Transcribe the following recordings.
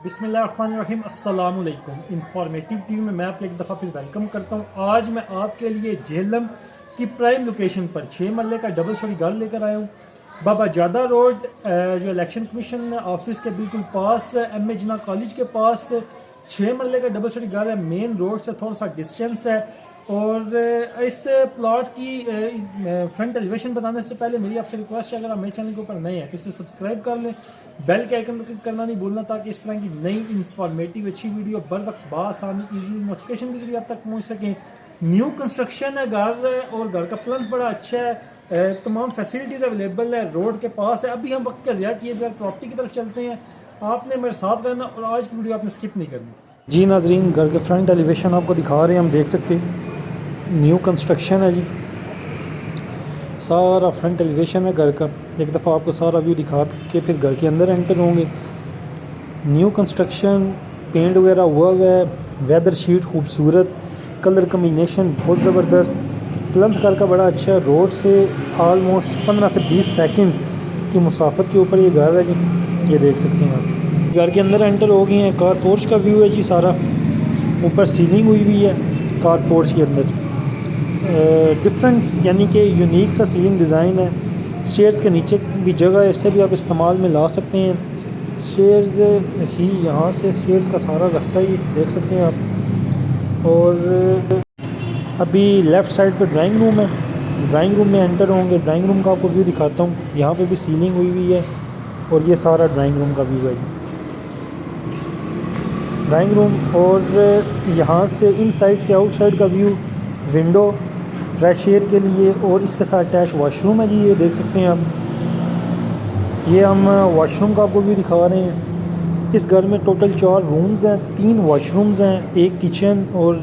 बिस्मिल्लाहिर्रहमानिर्रहीम अस्सलाम वालेकुम। इंफॉर्मेटिव टीवी में मैं आपको एक दफ़ा फिर वेलकम करता हूँ। आज मैं आपके लिए झेलम की प्राइम लोकेशन पर 6 मरले का डबल स्टोरी घर लेकर आया हूँ। बाबा जादा रोड जो इलेक्शन कमीशन ऑफिस के बिल्कुल पास, एम ए जिन्ना कॉलेज के पास 6 मरले का डबल स्टोरी घर है। मेन रोड से थोड़ा सा डिस्टेंस है। और इस प्लॉट की फ्रंट एलिवेशन बताने से पहले मेरी आपसे रिक्वेस्ट है, अगर आप मेरे चैनल के ऊपर नए हैं तो इसे सब्सक्राइब कर लें, बेल के आइकन पर क्लिक करना नहीं भूलना, ताकि इस तरह की नई इंफॉर्मेटिव अच्छी वीडियो बर वक्त बासानी ईजी नोटिफिकेशन के जरिए आप तक पहुँच सकें। न्यू कंस्ट्रक्शन है घर, और घर का प्लान बड़ा अच्छा है। तमाम फैसिलिटीज़ अवेलेबल है, रोड के पास है। अभी हम वक्त का ज़िया किए बगैर प्रॉपर्टी की तरफ चलते हैं। आपने मेरे साथ रहना और आज की वीडियो आपने स्किप नहीं करनी। जी नाजरीन, घर के फ्रंट एलिवेशन आपको दिखा रहे हैं, हम देख सकते हैं न्यू कंस्ट्रक्शन है जी। सारा फ्रंट एलिवेशन है घर का। एक दफ़ा आपको सारा व्यू दिखा के फिर घर के अंदर एंटर होंगे। न्यू कंस्ट्रक्शन, पेंट वगैरह हुआ है, वेदर शीट खूबसूरत, कलर कम्बिनेशन बहुत ज़बरदस्त, प्लंथ घर का बड़ा अच्छा है। रोड से ऑलमोस्ट 15 से 20 सेकंड की मुसाफत के ऊपर ये घर है जी। ये देख सकते हैं आप, घर के अंदर एंटर हो गए हैं। कार पोर्च का व्यू है जी सारा। ऊपर सीलिंग हुई हुई है कार पोर्च के अंदर। डिफरेंट यानी कि यूनिक सा सीलिंग डिज़ाइन है। स्टेयर्स के नीचे भी जगह है, इससे भी आप इस्तेमाल में ला सकते हैं। स्टेयर्स ही यहाँ से स्टेयर्स का सारा रास्ता ही देख सकते हैं आप। और अभी लेफ़्ट साइड पे ड्राइंग रूम है। ड्राइंग रूम में एंटर होंगे। ड्राइंग रूम का आपको व्यू दिखाता हूँ। यहाँ पे भी सीलिंग हुई हुई है और ये सारा ड्राइंग रूम का व्यू है ड्राइंग रूम। और यहाँ से इन साइड से आउट साइड का व्यू, विंडो फ्रेश एयर के लिए, और इसके साथ अटैच वॉशरूम है जी। ये देख सकते हैं आप। ये हम वॉशरूम का आपको भी दिखा रहे हैं। इस घर में टोटल 4 रूम्स हैं, 3 वॉशरूम्स हैं, एक किचन और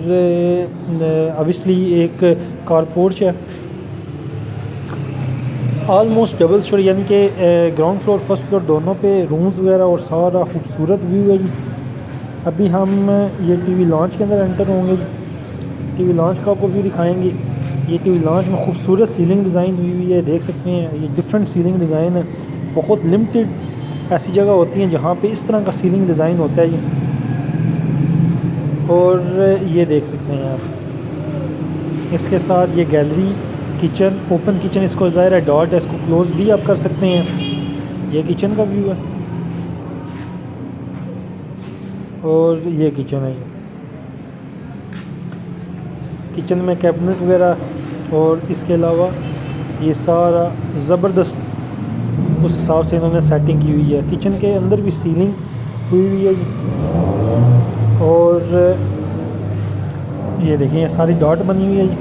ऑब्वियसली एक कार पोर्च है। ऑलमोस्ट डबल स्टोरी यानी कि ग्राउंड फ्लोर फर्स्ट फ्लोर दोनों पे रूम्स वगैरह और सारा खूबसूरत व्यू है जी। अभी हम ये टीवी लॉन्च के अंदर एंटर होंगे। टीवी लॉन्च का आपको व्यू दिखाएंगे। ये टीवी लॉन्च में खूबसूरत सीलिंग डिज़ाइन हुई हुई है, देख सकते हैं। ये डिफरेंट सीलिंग डिज़ाइन है। बहुत लिमिटेड ऐसी जगह होती हैं जहाँ पे इस तरह का सीलिंग डिज़ाइन होता है ये। और ये देख सकते हैं आप। इसके साथ ये गैलरी, किचन, ओपन किचन, इसको ज़ाहिर है डॉट है, इसको क्लोज भी आप कर सकते हैं। ये किचन का व्यू है और ये किचन है। किचन में कैबिनेट वगैरह, और इसके अलावा ये सारा ज़बरदस्त उस हिसाब से इन्होंने सेटिंग की हुई है। किचन के अंदर भी सीलिंग हुई हुई है जी। और ये देखें, ये सारी डॉट बनी हुई है जी।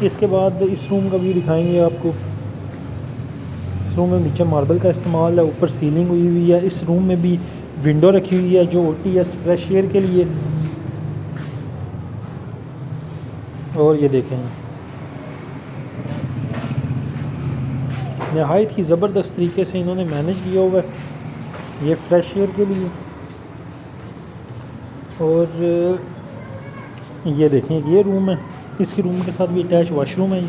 इसके बाद इस रूम का व्यू दिखाएंगे आपको। इस रूम में नीचे मार्बल का इस्तेमाल है, ऊपर सीलिंग हुई हुई है। इस रूम में भी विंडो रखी हुई है जो OTS फ्रेश एयर के लिए। और ये देखें, नहायत ही ज़बरदस्त तरीके से इन्होंने मैनेज किया हुआ है ये फ्रेश एयर के लिए। और ये देखें, ये रूम है, इसके रूम के साथ भी अटैच वॉशरूम है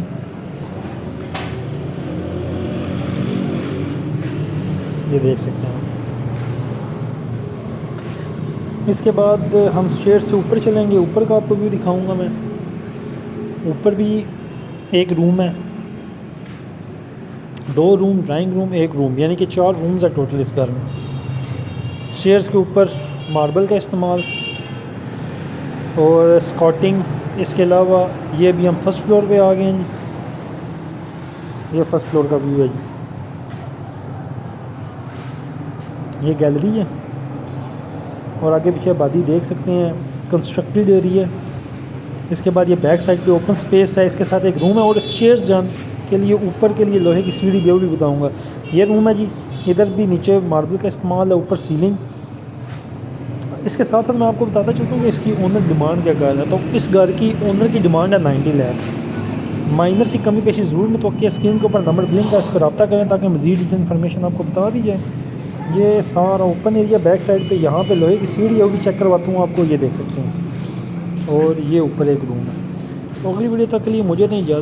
ये देख सकते हैं। इसके बाद हम स्टेयर से ऊपर चलेंगे। ऊपर का आपको व्यू दिखाऊंगा मैं। ऊपर भी एक रूम है, 2 रूम, ड्राइंग रूम, एक रूम, यानी कि 4 रूम्स है टोटल इस घर में। स्टेयर्स के ऊपर मार्बल का इस्तेमाल और स्कॉटिंग। इसके अलावा ये भी हम फर्स्ट फ्लोर पे आ गए हैं जी। ये फर्स्ट फ्लोर का व्यू है जी। ये गैलरी है और आगे पीछे आबादी देख सकते हैं, कंस्ट्रक्टेड एरिया। इसके बाद ये बैक साइड पे ओपन स्पेस है, इसके साथ एक रूम है। और स्टेयर्स जाने के लिए ऊपर के लिए लोहे की सीढ़ी भी बताऊंगा। ये रूम है जी। इधर भी नीचे मार्बल का इस्तेमाल है, ऊपर सीलिंग। इसके साथ साथ मैं आपको बताता चलता हूँ कि इसकी ओनर डिमांड क्या कर रहा है। तो इस घर की ओनर की डिमांड है 90 लाख। माइनर सी कमी पेशी ज़रूर मुतवक्की है। स्क्रीन के ऊपर नंबर ब्लिंक है, इस पर रब्ता करें ताकि मज़ीद इन्फॉर्मेशन आपको बता दी जाए। ये सारा ओपन एरिया बैक साइड पे, यहाँ पे लोहे की सीढ़ी है, वो भी चेक करवाता हूँ आपको। ये देख सकते हैं। और ये ऊपर एक रूम है। तो अगली वीडियो तक के लिए मुझे नहीं इजाज़त।